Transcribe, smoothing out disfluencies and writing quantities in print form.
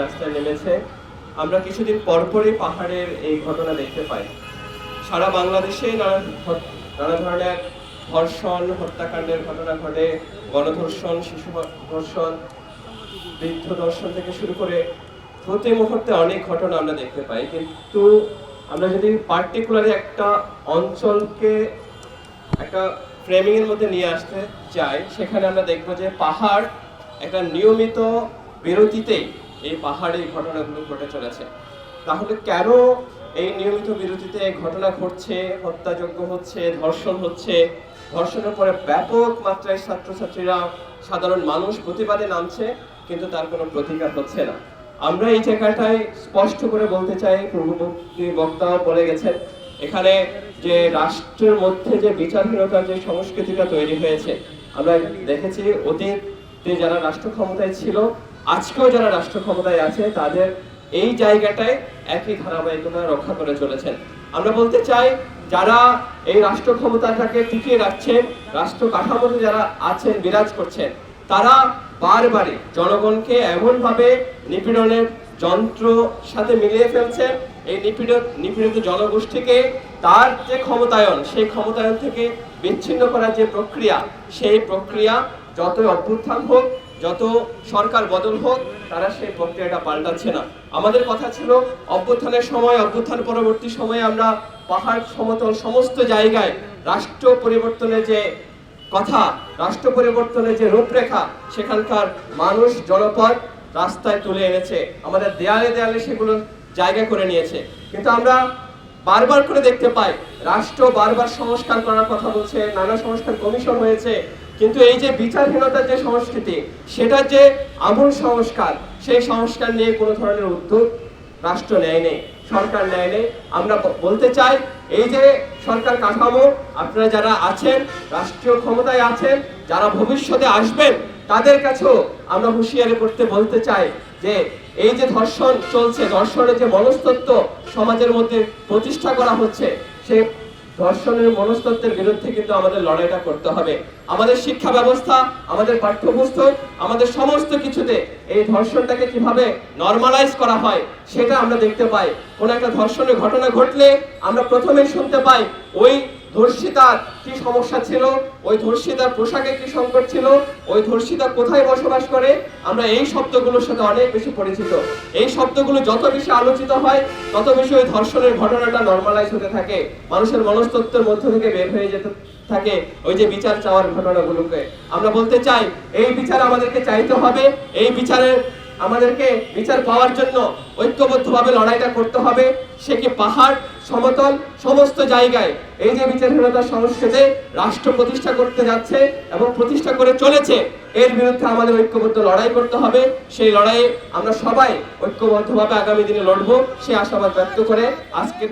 রাস্তায় নেমেছে। আমরা কিছুদিন পরপরই পাহাড়ের এই ঘটনা দেখতে পাই। সারা বাংলাদেশে নানা ধরনের ধর্ষণ, হত্যাকাণ্ডের ঘটনা ঘটে। গণধর্ষণ, শিশু ধর্ষণ, বৃদ্ধ ধর্ষণ থেকে শুরু করে প্রতি মুহূর্তে অনেক ঘটনা আমরা দেখতে পাই। কিন্তু আমরা যদি পার্টিকুলারলি একটা অঞ্চলকে একটা ফ্রেমিং এর মধ্যে নিয়ে আসতে চাই, সেখানে আমরা দেখব যে পাহাড় একটা নিয়মিত বিরতিতেই এই পাহাড়ে এই ঘটনাগুলো ঘটে চলেছে। তাহলে কেন এই নিয়মিত বিরতিতে ঘটনা ঘটছে, হত্যাযজ্ঞ হচ্ছে, ধর্ষণ হচ্ছে, ধর্ষণের পরে ব্যাপক মাত্রায় ছাত্রছাত্রীরা, সাধারণ মানুষ প্রতিবাদে নামছে, কিন্তু তার কোনো প্রতিকার হচ্ছে না। আমরা এই জায়গাটায় স্পষ্ট করে বলতে চাই, পূর্ববর্তী বক্তাও বলে গেছেন, এখানে যে রাষ্ট্রের মধ্যে যে বিচারহীনতার যে সংস্কৃতিটা তৈরি হয়েছে, আমরা দেখেছি অতীতে যারা রাষ্ট্র ক্ষমতায় ছিল, আজকেও যারা রাষ্ট্র ক্ষমতায় আছে, তাদের এই জায়গাটায় একই ধারাবাহিকতা রক্ষা করে চলেছেন। আমরা বলতে চাই, যারা এই রাষ্ট্র ক্ষমতাটাকে টিকিয়ে রাখছেন, রাষ্ট্র কাঠামোতে যারা আছেন, বিরাজ করছেন, তারা বারবারই জনগণকে এমনভাবে নিপীড়নের যন্ত্র সাথে মিলিয়ে ফেলছেন, এই নিপীড়িত জনগোষ্ঠীকে তার যে ক্ষমতায়ন, সেই ক্ষমতায়ন থেকে বিচ্ছিন্ন করার যে প্রক্রিয়া, সেই প্রক্রিয়া যতই অভ্যুত্থান হোক, যত সরকার বদল হোক, তারা সেই প্রক্রিয়াটা পাল্টাচ্ছে না। আমাদের কথা ছিল অভ্যুত্থানের সময়, অভ্যুত্থান পরবর্তী সময়ে আমরা পাহাড় সমতল সমস্ত জায়গায় রাষ্ট্র পরিবর্তনের যে কথা, রাষ্ট্র পরিবর্তনের যে রূপরেখা, সেখানকার মানুষ, জনপদ রাস্তায় তুলে এনেছে, আমাদের দেয়ালে দেয়ালে সেগুলো জায়গা করে নিয়েছে। কিন্তু আমরা বারবার করে দেখতে পাই, রাষ্ট্র বারবার সংস্কার করার কথা বলছে, নানা সংস্কার কমিশন হয়েছে, কিন্তু এই যে বিচারহীনতার যে সংস্কৃতি, সেটার যে আমূল সংস্কার, সেই সংস্কার নিয়ে কোনো ধরনের উদ্যোগ রাষ্ট্র নেয়নি, সরকার নেয়নি। আমরা বলতে চাই, এই যে সরকার কাঠামো, আপনারা যারা আছেন, রাষ্ট্রীয় ক্ষমতায় আছেন, যারা ভবিষ্যতে আসবেন, তাদের কাছেও আমরা হুঁশিয়ারি করতে বলতে চাই যে এই যে ধর্ষণ চলছে, ধর্ষণের যে মনস্তত্ত্ব সমাজের মধ্যে প্রতিষ্ঠা করা হচ্ছে, সেই ধর্ষণের মনস্তত্ত্বের বিরুদ্ধে কিন্তু আমাদের লড়াইটা করতে হবে। আমাদের শিক্ষা ব্যবস্থা, আমাদের পাঠ্যপুস্তক, আমাদের সমস্ত কিছুতে এই ধর্ষণটাকে কিভাবে নরমালাইজ করা হয়, সেটা আমরা দেখতে পাই। কোন একটা ধর্ষণের ঘটনা ঘটলে আমরা প্রথমেই শুনতে পাই ওই ধর্ষিতার কি সমস্যা ছিল, ওই ধর্ষিতার পোশাকে কি সংকট ছিল, ওই ধর্ষিতা কোথায় বসবাস করে। আমরা এই শব্দগুলোর সাথে অনেক বেশি পরিচিত। এই শব্দগুলো যত বেশি আলোচিত হয়, তত বেশি ওই ধর্ষণের ঘটনাটা নরমালাইজ হতে থাকে, মানুষের মনস্তত্ত্বের মধ্য থেকে বের হয়ে যেতে থাকে ওই যে বিচার চাওয়ার ঘটনাগুলোকে। আমরা বলতে চাই, এই বিচার আমাদেরকে চাইতে হবে। এই বিচারের আমাদেরকে বিচার পাওয়ার জন্য ঐক্যবদ্ধভাবে লড়াইটা করতে হবে। সে কি পাহাড়, সমতল, সমস্ত জায়গায় এই যে বিচারহীনতার সংস্কৃতি রাষ্ট্র প্রতিষ্ঠা করতে যাচ্ছে এবং প্রতিষ্ঠা করে চলেছে, এর বিরুদ্ধে আমাদের ঐক্যবদ্ধ লড়াই করতে হবে। সেই লড়াইয়ে আমরা সবাই ঐক্যবদ্ধভাবে আগামী দিনে লড়বো, সে আশাবাদ ব্যক্ত করে আজকের